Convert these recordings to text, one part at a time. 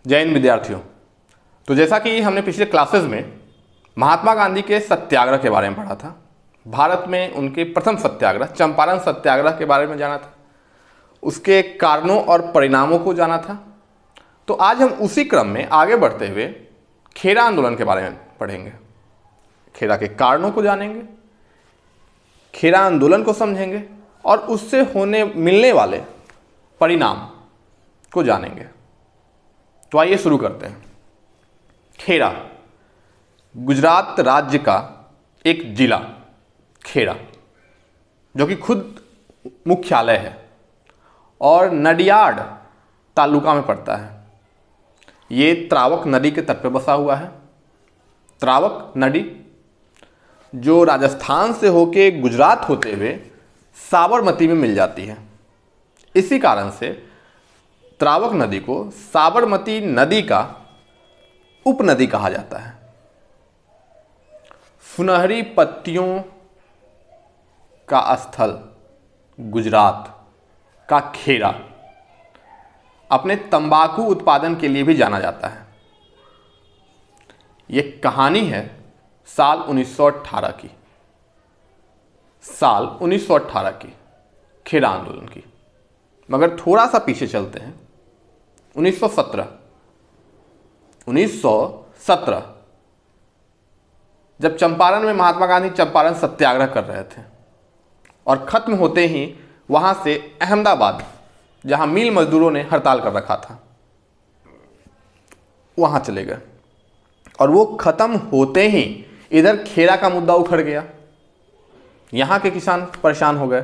जय हिंद विद्यार्थियों। तो जैसा कि हमने पिछले क्लासेस में महात्मा गांधी के सत्याग्रह के बारे में पढ़ा था, भारत में उनके प्रथम सत्याग्रह चंपारण सत्याग्रह के बारे में जाना था, उसके कारणों और परिणामों को जाना था। तो आज हम उसी क्रम में आगे बढ़ते हुए खेरा आंदोलन के बारे में पढ़ेंगे। खेरा के कारणों को जानेंगे, खेरा आंदोलन को समझेंगे और उससे मिलने वाले परिणाम को जानेंगे। तो आइए शुरू करते हैं। खेरा गुजरात राज्य का एक जिला खेरा, जो कि खुद मुख्यालय है और नडियाड तालुका में पड़ता है। ये त्रावक नदी के तट पर बसा हुआ है। त्रावक नदी जो राजस्थान से होके गुजरात होते हुए साबरमती में मिल जाती है। इसी कारण से त्रावक नदी को साबरमती नदी का उपनदी कहा जाता है। सुनहरी पत्तियों का स्थल गुजरात का खेरा अपने तंबाकू उत्पादन के लिए भी जाना जाता है। यह कहानी है साल 1918 की, साल 1918 की खेरा आंदोलन की। मगर थोड़ा सा पीछे चलते हैं। 1917 जब चंपारण में महात्मा गांधी चंपारण सत्याग्रह कर रहे थे और खत्म होते ही वहां से अहमदाबाद, जहां मिल मजदूरों ने हड़ताल कर रखा था, वहां चले गए और वो खत्म होते ही इधर खेरा का मुद्दा उखड़ गया। यहां के किसान परेशान हो गए,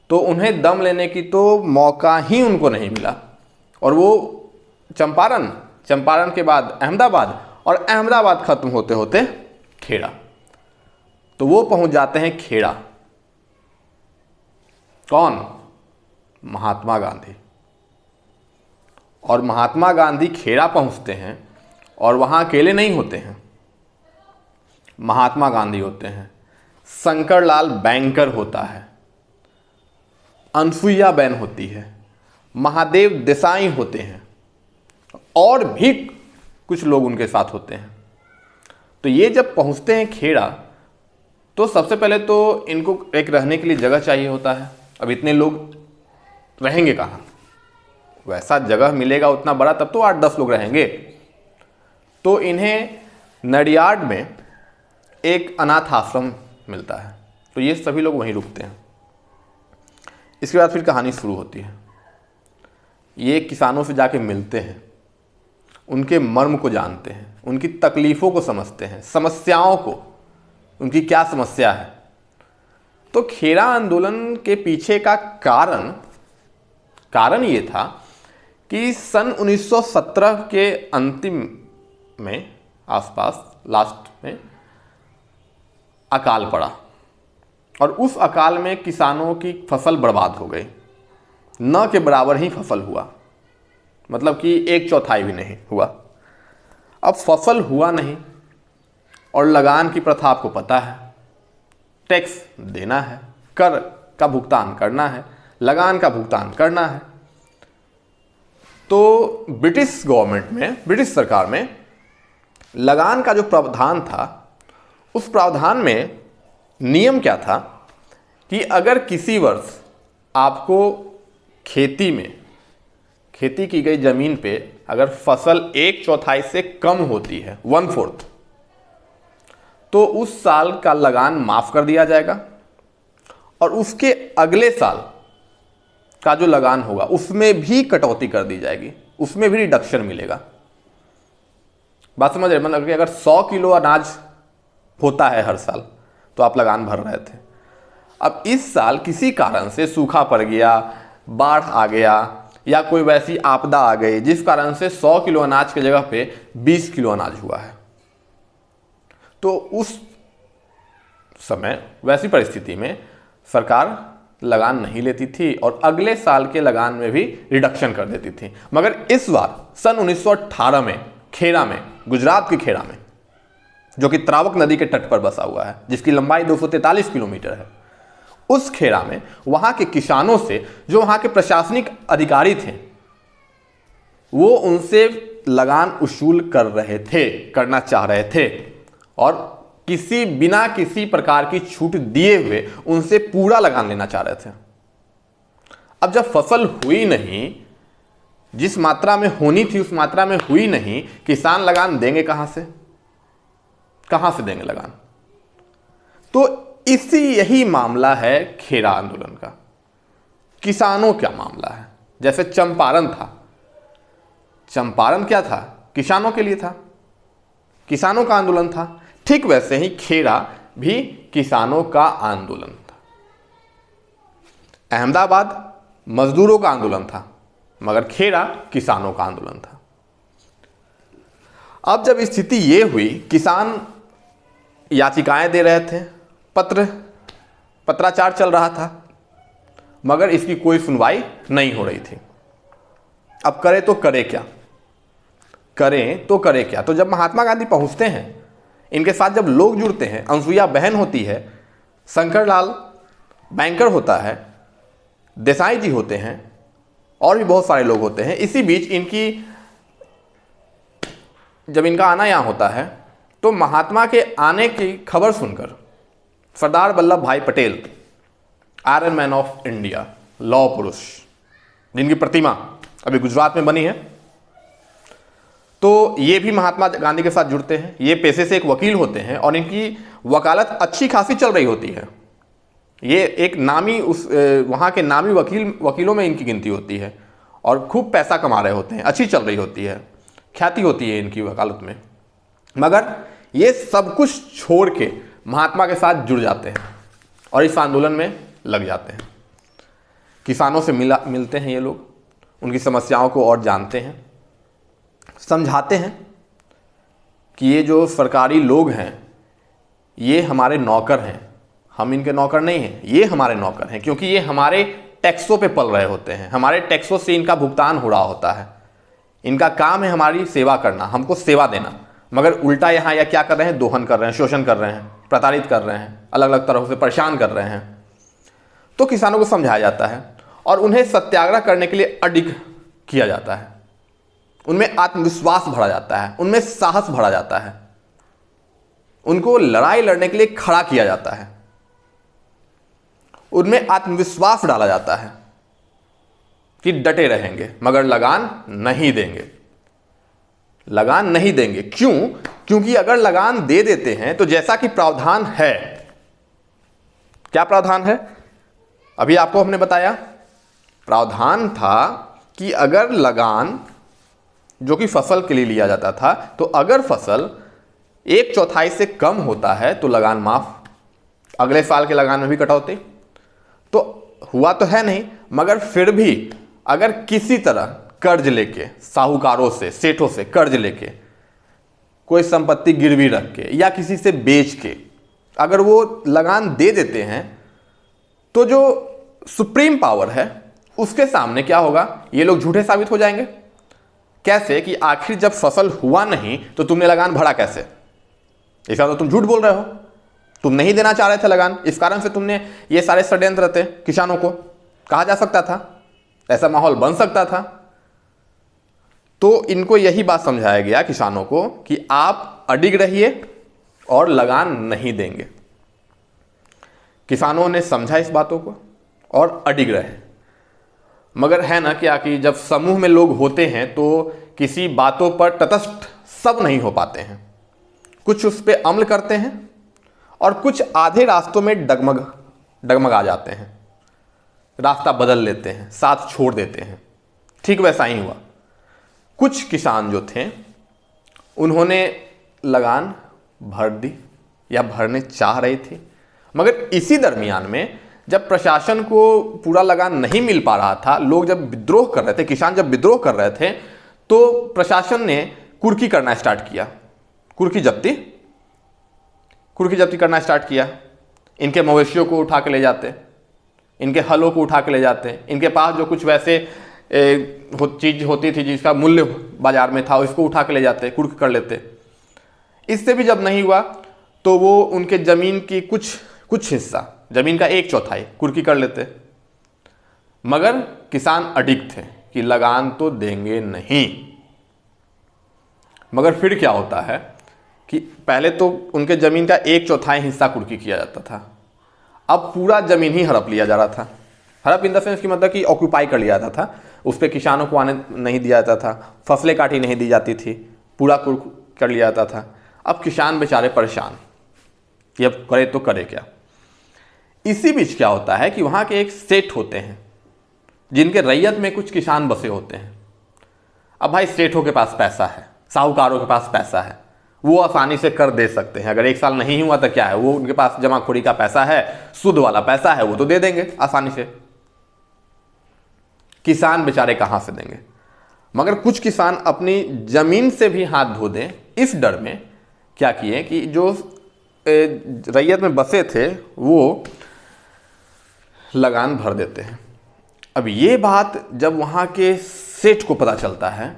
तो उन्हें दम लेने की तो मौका ही उनको नहीं मिला और वो चंपारण के बाद अहमदाबाद और अहमदाबाद खत्म होते होते खेड़ा। तो वो पहुंच जाते हैं खेड़ा। कौन? महात्मा गांधी। और महात्मा गांधी खेड़ा पहुंचते हैं और वहां अकेले नहीं होते हैं। महात्मा गांधी होते हैं, शंकरलाल बैंकर होता है, अनसुईया बेन होती है, महादेव देसाई होते हैं और भी कुछ लोग उनके साथ होते हैं। तो ये जब पहुंचते हैं खेड़ा, तो सबसे पहले तो इनको एक रहने के लिए जगह चाहिए होता है। अब इतने लोग रहेंगे कहाँ? वैसा जगह मिलेगा उतना बड़ा तब तो 8-10 लोग रहेंगे। तो इन्हें नडियाड में एक अनाथ आश्रम मिलता है, तो ये सभी लोग वहीं रुकते हैं। इसके बाद फिर कहानी शुरू होती है। ये किसानों से जाके मिलते हैं, उनके मर्म को जानते हैं, उनकी तकलीफ़ों को समझते हैं, समस्याओं को, उनकी क्या समस्या है। तो खेरा आंदोलन के पीछे का कारण ये था कि सन 1917 के अंतिम में आसपास लास्ट में अकाल पड़ा और उस अकाल में किसानों की फसल बर्बाद हो गई। न के बराबर ही फसल हुआ, मतलब कि 1/4 भी नहीं हुआ। अब फसल हुआ नहीं और लगान की प्रथा आपको पता है, टैक्स देना है, कर का भुगतान करना है, लगान का भुगतान करना है। तो ब्रिटिश गवर्नमेंट में, ब्रिटिश सरकार में लगान का जो प्रावधान था, उस प्रावधान में नियम क्या था कि अगर किसी वर्ष आपको खेती की गई जमीन पे अगर फसल 1/4 से कम होती है, 1/4, तो उस साल का लगान माफ कर दिया जाएगा और उसके अगले साल का जो लगान होगा उसमें भी कटौती कर दी जाएगी, उसमें भी रिडक्शन मिलेगा। बात समझ रहे? मतलब कि अगर 100 किलो अनाज होता है हर साल, तो आप लगान भर रहे थे। अब इस साल किसी कारण से सूखा पड़ गया, बाढ़ आ गया या कोई वैसी आपदा आ गई जिस कारण से 100 किलो अनाज की जगह पे 20 किलो अनाज हुआ है, तो उस समय वैसी परिस्थिति में सरकार लगान नहीं लेती थी और अगले साल के लगान में भी रिडक्शन कर देती थी। मगर इस बार सन 1918 में खेरा में, गुजरात के खेरा में, जो कि त्रावक नदी के तट पर बसा हुआ है, जिसकी लंबाई 243 किलोमीटर है, उस खेरा में वहां के किसानों से, जो वहां के प्रशासनिक अधिकारी थे, वो उनसे लगान उसूल कर रहे थे, करना चाह रहे थे और बिना किसी प्रकार की छूट दिए हुए उनसे पूरा लगान लेना चाह रहे थे। अब जब फसल हुई नहीं, जिस मात्रा में होनी थी उस मात्रा में हुई नहीं, किसान लगान देंगे कहां से? कहां से देंगे लगान? तो यही मामला है खेड़ा आंदोलन का। किसानों क्या मामला है? जैसे चंपारण था, चंपारण क्या था? किसानों के लिए था, किसानों का आंदोलन था। ठीक वैसे ही खेड़ा भी किसानों का आंदोलन था। अहमदाबाद मजदूरों का आंदोलन था, मगर खेड़ा किसानों का आंदोलन था। अब जब स्थिति ये हुई, किसान याचिकाएं दे रहे थे, पत्राचार चल रहा था, मगर इसकी कोई सुनवाई नहीं हो रही थी। अब करें तो करें क्या? तो जब महात्मा गांधी पहुंचते हैं, इनके साथ जब लोग जुड़ते हैं, अनसुईया बहन होती है, शंकरलाल बैंकर होता है, देसाई जी होते हैं और भी बहुत सारे लोग होते हैं। इसी बीच जब इनका आना यहाँ होता है, तो महात्मा के आने की खबर सुनकर सरदार वल्लभ भाई Patel, iron man of India, लौह पुरुष, जिनकी प्रतिमा अभी गुजरात में बनी है, तो ये भी महात्मा गांधी के साथ जुड़ते हैं। ये पेशे से एक वकील होते हैं और इनकी वकालत अच्छी खासी चल रही होती है। ये एक नामी वहाँ के नामी वकीलों में इनकी गिनती होती है और खूब पैसा कमा रहे होते हैं, अच्छी चल रही होती है, ख्याति होती है इनकी वकालत में। मगर ये सब कुछ छोड़ के महात्मा के साथ जुड़ जाते हैं और इस आंदोलन में लग जाते हैं। किसानों से मिलते हैं ये लोग, उनकी समस्याओं को और जानते हैं, समझाते हैं कि ये जो सरकारी लोग हैं ये हमारे नौकर हैं, हम इनके नौकर नहीं हैं, ये हमारे नौकर हैं, क्योंकि ये हमारे टैक्सों पे पल रहे होते हैं, हमारे टैक्सों से इनका भुगतान हो रहा होता है, इनका काम है हमारी सेवा करना, हमको सेवा देना। मगर उल्टा यहाँ या क्या कर रहे हैं? दोहन कर रहे हैं, शोषण कर रहे हैं, प्रताड़ित कर रहे हैं, अलग अलग तरह से परेशान कर रहे हैं। तो किसानों को समझाया जाता है और उन्हें सत्याग्रह करने के लिए अडिग किया जाता है, उनमें आत्मविश्वास भरा जाता है, उनमें साहस भरा जाता है, उनको लड़ाई लड़ने के लिए खड़ा किया जाता है, उनमें आत्मविश्वास डाला जाता है कि डटे रहेंगे मगर लगान नहीं देंगे, लगान नहीं देंगे। क्यों? क्योंकि अगर लगान दे देते हैं तो जैसा कि प्रावधान है, क्या प्रावधान है? अभी आपको हमने बताया, प्रावधान था कि अगर लगान जो कि फसल के लिए लिया जाता था, तो अगर फसल 1/4 से कम होता है तो लगान माफ, अगले साल के लगान में भी कटौती। तो हुआ तो है नहीं, मगर फिर भी अगर किसी तरह कर्ज लेके, साहूकारों से, सेठों से कर्ज लेके, कोई संपत्ति गिरवी रख के या किसी से बेच के अगर वो लगान दे देते हैं, तो जो सुप्रीम पावर है उसके सामने क्या होगा? ये लोग झूठे साबित हो जाएंगे। कैसे? कि आखिर जब फसल हुआ नहीं तो तुमने लगान भरा कैसे? इसका तो तुम झूठ बोल रहे हो, तुम नहीं देना चाह रहे थे लगान, इस कारण से तुमने ये सारे षड्यंत्र थे, किसानों को कहा जा सकता था, ऐसा माहौल बन सकता था। तो इनको यही बात समझाया गया किसानों को कि आप अडिग रहिए और लगान नहीं देंगे। किसानों ने समझा इस बातों को और अडिग रहे। मगर है ना क्या कि जब समूह में लोग होते हैं तो किसी बातों पर तटस्थ सब नहीं हो पाते हैं, कुछ उस पर अमल करते हैं और कुछ आधे रास्तों में डगमगा जाते हैं, रास्ता बदल लेते हैं, साथ छोड़ देते हैं। ठीक वैसा ही हुआ। कुछ किसान जो थे उन्होंने लगान भर दी या भरने चाह रही थी, मगर इसी दरमियान में जब प्रशासन को पूरा लगान नहीं मिल पा रहा था, लोग जब विद्रोह कर रहे थे, किसान जब विद्रोह कर रहे थे, तो प्रशासन ने कुर्की करना स्टार्ट किया, कुर्की जब्ती करना स्टार्ट किया। इनके मवेशियों को उठा के ले जाते, इनके हलों को उठा के ले जाते, इनके पास जो कुछ वैसे चीज होती थी जिसका मूल्य बाजार में था उसको उठा के ले जाते, कुर्क कर लेते। इससे भी जब नहीं हुआ तो वो उनके जमीन की कुछ हिस्सा, जमीन का 1/4 कुर्की कर लेते। मगर किसान अडिग थे कि लगान तो देंगे नहीं, मगर फिर क्या होता है कि पहले तो उनके ज़मीन का 1/4 हिस्सा कुर्की किया जाता था, अब पूरा ज़मीन ही हड़प लिया जा रहा था। हड़प इन द सेंस की मतलब कि ऑक्यूपाई कर लिया जाता था, उस पर किसानों को आने नहीं दिया जाता था, फसलें काटी नहीं दी जाती थी, पूरा कुर्क कर लिया जाता था। अब किसान बेचारे परेशान कि अब करे तो करे क्या। इसी बीच क्या होता है कि वहाँ के एक सेठ होते हैं जिनके रैयत में कुछ किसान बसे होते हैं। अब भाई सेठों के पास पैसा है, साहूकारों के पास पैसा है, वो आसानी से कर दे सकते हैं। अगर 1 साल नहीं हुआ तो क्या है, वो उनके पास जमाखोरी का पैसा है, शुद्ध वाला पैसा है, वो तो दे देंगे आसानी से। किसान बेचारे कहाँ से देंगे। मगर कुछ किसान अपनी जमीन से भी हाथ धो दें इस डर में क्या किए कि जो रैयत में बसे थे वो लगान भर देते हैं। अब ये बात जब वहाँ के सेठ को पता चलता है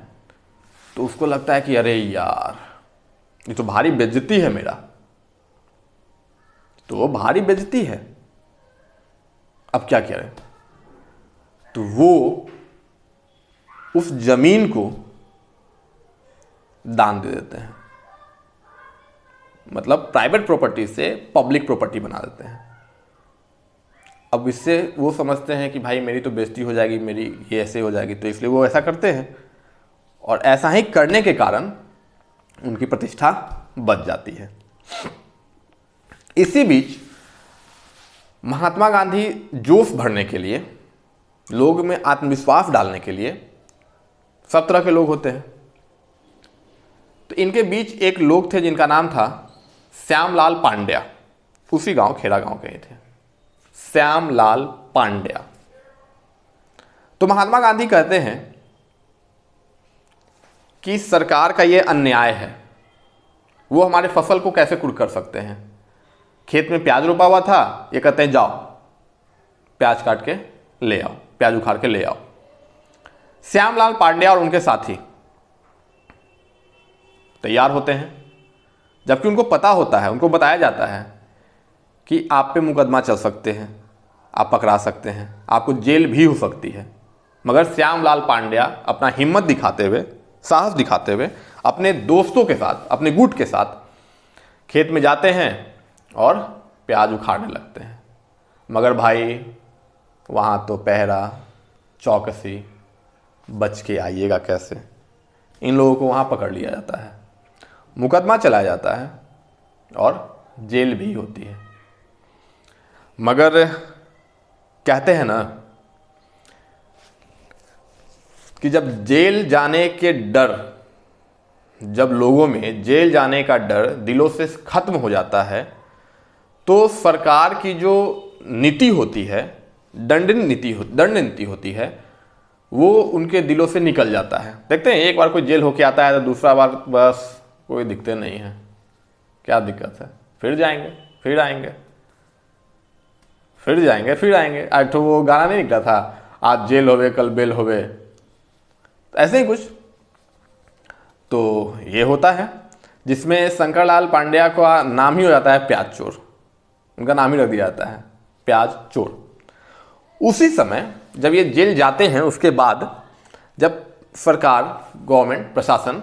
तो उसको लगता है कि अरे यार, ये तो भारी बेइज्जती है मेरा, तो वो भारी बेइज्जती है, अब क्या करें। तो वो उस जमीन को दान दे देते हैं, मतलब प्राइवेट प्रॉपर्टी से पब्लिक प्रॉपर्टी बना देते हैं। अब इससे वो समझते हैं कि भाई मेरी तो बेइज्जती हो जाएगी, मेरी ये ऐसे हो जाएगी, तो इसलिए वो ऐसा करते हैं। और ऐसा ही करने के कारण उनकी प्रतिष्ठा बच जाती है। इसी बीच महात्मा गांधी जोश भरने के लिए, लोग में आत्मविश्वास डालने के लिए, सब तरह के लोग होते हैं। तो इनके बीच एक लोग थे जिनका नाम था श्यामलाल पांड्या, उसी गांव खेड़ा गांव के ही थे, श्यामलाल पांड्या। तो महात्मा गांधी कहते हैं कि सरकार का ये अन्याय है, वो हमारे फसल को कैसे कुर्क कर सकते हैं। खेत में प्याज रोपा हुआ था, ये कहते हैं जाओ प्याज काट के ले आओ, प्याज उखाड़ के ले आओ। श्यामलाल पांड्या और उनके साथी तैयार होते हैं, जबकि उनको पता होता है, उनको बताया जाता है कि आप पे मुकदमा चल सकते हैं, आप पकड़ा सकते हैं, आपको जेल भी हो सकती है। मगर श्यामलाल पांड्या अपना हिम्मत दिखाते हुए, साहस दिखाते हुए अपने दोस्तों के साथ, अपने गुट के साथ खेत में जाते हैं और प्याज उखाड़ने लगते हैं। मगर भाई वहाँ तो पहरा, चौकसी, बच के आइएगा कैसे, इन लोगों को वहाँ पकड़ लिया जाता है, मुकदमा चलाया जाता है और जेल भी होती है। मगर कहते हैं ना कि जब जेल जाने के डर, जब लोगों में जेल जाने का डर दिलों से खत्म हो जाता है तो सरकार की जो नीति होती है, दंड नीति होती है, वो उनके दिलों से निकल जाता है। देखते हैं एक बार कोई जेल होके आता है तो दूसरा बार बस कोई दिखते नहीं है, क्या दिक्कत है, फिर जाएंगे, फिर आएंगे, फिर जाएंगे, फिर आएंगे। आज तो वो गाना नहीं निकला था, आज जेल होवे कल बेल होवे, ऐसे ही कुछ। तो ये होता है जिसमें शंकरलाल पांड्या का नाम ही हो जाता है प्याज चोर, उनका नाम ही रख दिया जाता है प्याज चोर। उसी समय जब ये जेल जाते हैं, उसके बाद जब सरकार, गवर्नमेंट, प्रशासन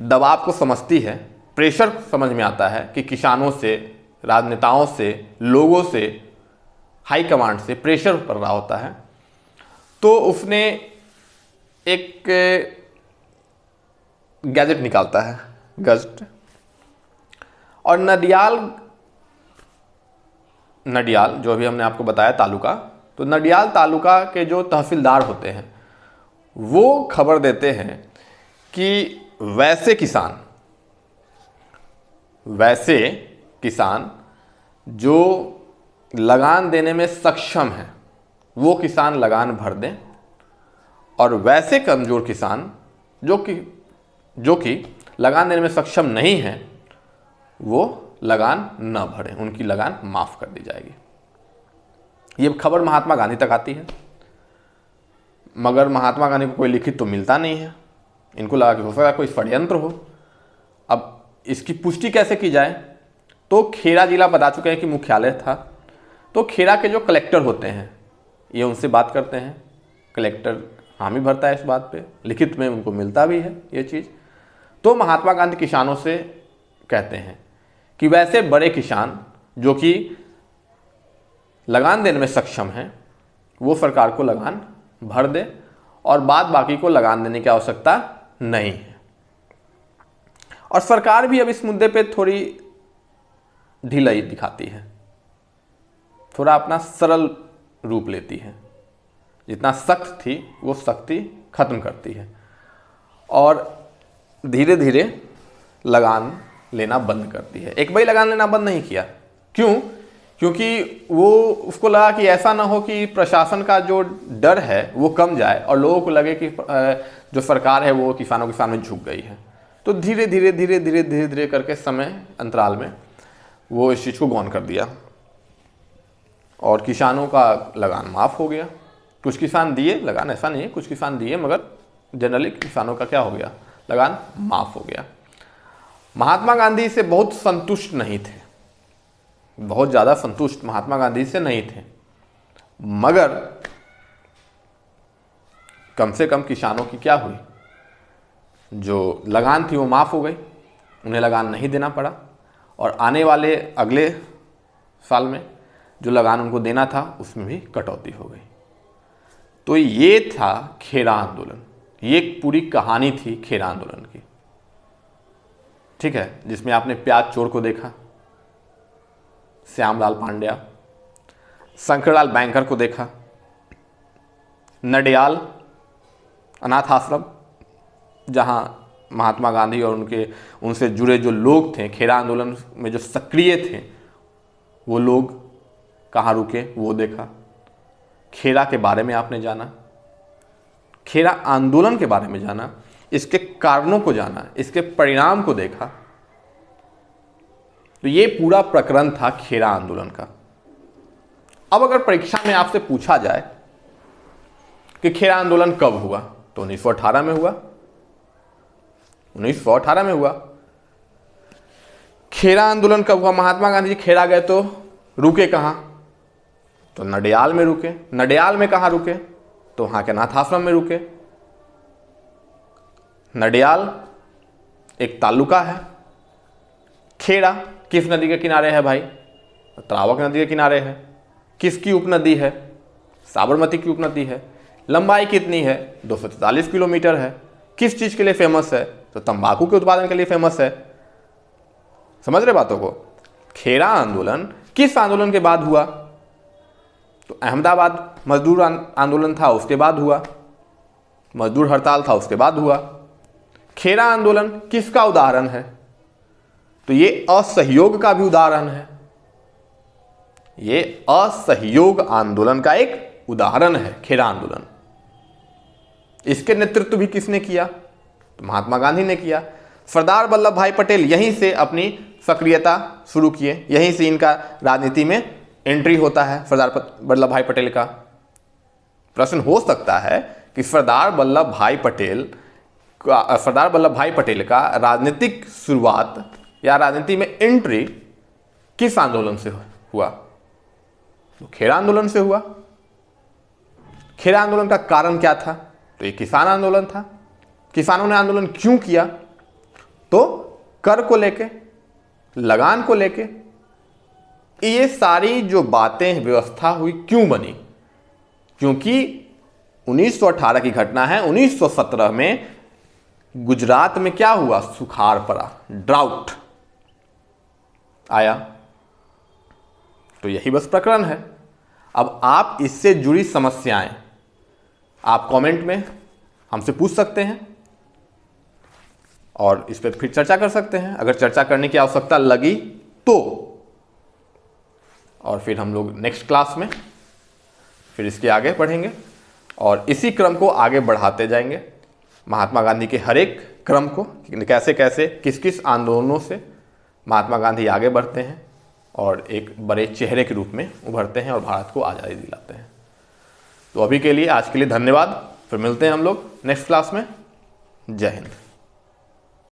दबाव को समझती है, प्रेशर समझ में आता है कि किसानों से, राजनेताओं से, लोगों से, हाई कमांड से प्रेशर पड़ रहा होता है, तो उसने एक गैजेट निकालता है, गजट। और नडियाल जो अभी हमने आपको बताया तालुका, तो नडियाल तालुका के जो तहसीलदार होते हैं वो खबर देते हैं कि वैसे किसान जो लगान देने में सक्षम हैं वो किसान लगान भर दें, और वैसे कमज़ोर किसान जो कि लगान देने में सक्षम नहीं हैं वो लगान न भरें, उनकी लगान माफ़ कर दी जाएगी। ये खबर महात्मा गांधी तक आती है, मगर महात्मा गांधी को कोई लिखित तो मिलता नहीं है। इनको लगा कि हो सकता है कोई षड्यंत्र हो। अब इसकी पुष्टि कैसे की जाए, तो खेड़ा जिला बता चुके हैं कि मुख्यालय था, तो खेड़ा के जो कलेक्टर होते हैं ये उनसे बात करते हैं, कलेक्टर हामी भरता है इस बात पे, लिखित में उनको मिलता भी है ये चीज़। तो महात्मा गांधी किसानों से कहते हैं कि वैसे बड़े किसान जो कि लगान देने में सक्षम हैं वो सरकार को लगान भर दे और बाद बाकी को लगान देने की आवश्यकता नहीं है। और सरकार भी अब इस मुद्दे पे थोड़ी ढिलाई दिखाती है, थोड़ा अपना सरल रूप लेती है। जितना सख्त थी वो सख्ती खत्म करती है और धीरे धीरे लगान लेना बंद करती है। एक भाई लगान लेना बंद नहीं किया, क्यों? क्योंकि वो उसको लगा कि ऐसा ना हो कि प्रशासन का जो डर है वो कम जाए और लोगों को लगे कि जो सरकार है वो किसानों के सामने झुक गई है। तो धीरे धीरे धीरे धीरे धीरे धीरे करके समय अंतराल में वो इस चीज़ को गौन कर दिया और किसानों का लगान माफ़ हो गया। कुछ किसान दिए लगान, ऐसा नहीं है, कुछ किसान दिए, मगर जनरली किसानों का क्या हो गया, लगान माफ़ हो गया। महात्मा गांधी से बहुत संतुष्ट नहीं थे, बहुत ज़्यादा संतुष्ट महात्मा गांधी से नहीं थे, मगर कम से कम किसानों की क्या हुई, जो लगान थी वो माफ़ हो गई, उन्हें लगान नहीं देना पड़ा और आने वाले अगले साल में जो लगान उनको देना था उसमें भी कटौती हो गई। तो ये था खेड़ा आंदोलन, ये एक पूरी कहानी थी खेड़ा आंदोलन की, ठीक है, जिसमें आपने प्याज चोर को देखा, श्यामलाल पांड्या, शंकरलाल बैंकर को देखा, नडियाल अनाथ आश्रम जहां महात्मा गांधी और उनसे जुड़े जो लोग थे, खेड़ा आंदोलन में जो सक्रिय थे वो लोग कहाँ रुके वो देखा। खेड़ा के बारे में आपने जाना, खेड़ा आंदोलन के बारे में जाना, इसके कारणों को जाना, इसके परिणाम को देखा। तो ये पूरा प्रकरण था खेड़ा आंदोलन का। अब अगर परीक्षा में आपसे पूछा जाए कि खेड़ा आंदोलन कब हुआ, तो 1918 में हुआ, 1918 में हुआ। खेड़ा आंदोलन कब हुआ? महात्मा गांधी जी खेड़ा गए तो रुके कहाँ? तो नडियाल में रुके। नडियाल में कहाँ रुके? तो वहां के अनाथ आश्रम में रुके। नडियाल एक तालुका है। खेड़ा किस नदी के किनारे है भाई? त्रावक नदी के किनारे है। किसकी उपनदी है? साबरमती की उपनदी है। लंबाई कितनी है? 243 किलोमीटर है। किस चीज के लिए फेमस है? तो तंबाकू के उत्पादन के लिए फेमस है। समझ रहे बातों को? खेड़ा आंदोलन किस आंदोलन के बाद हुआ? तो अहमदाबाद मजदूर आंदोलन था, उसके बाद हुआ। मजदूर हड़ताल था, उसके बाद हुआ। खेड़ा आंदोलन किसका उदाहरण है? तो ये असहयोग का भी उदाहरण है। ये असहयोग आंदोलन का एक उदाहरण है खेड़ा आंदोलन। इसके नेतृत्व भी किसने किया? तो महात्मा गांधी ने किया। सरदार वल्लभ भाई पटेल यहीं से अपनी सक्रियता शुरू किए, यहीं से इनका राजनीति में एंट्री होता है। सरदार वल्लभ भाई पटेल का प्रश्न हो सकता है कि सरदार वल्लभ भाई पटेल का राजनीतिक शुरुआत या राजनीति में एंट्री किस आंदोलन से हुआ? तो खेड़ा आंदोलन से हुआ। खेड़ा आंदोलन का कारण क्या था? तो ये किसान आंदोलन था। किसानों ने आंदोलन क्यों किया? तो कर को लेके, लगान को लेके। ये सारी जो बातें व्यवस्था हुई क्यों बनी? क्योंकि 1918 की घटना है। 1917 में गुजरात में क्या हुआ? सुखाड़ पड़ा, ड्राउट आया। तो यही बस प्रकरण है। अब आप इससे जुड़ी समस्याएं आप कमेंट में हमसे पूछ सकते हैं और इस पर फिर चर्चा कर सकते हैं अगर चर्चा करने की आवश्यकता लगी तो। और फिर हम लोग नेक्स्ट क्लास में फिर इसके आगे बढ़ेंगे और इसी क्रम को आगे बढ़ाते जाएंगे। महात्मा गांधी के हर एक क्रम को कैसे कैसे किस किस आंदोलनों से महात्मा गांधी आगे बढ़ते हैं और एक बड़े चेहरे के रूप में उभरते हैं और भारत को आज़ादी दिलाते हैं। तो अभी के लिए, आज के लिए धन्यवाद। फिर मिलते हैं हम लोग नेक्स्ट क्लास में। जय हिंद।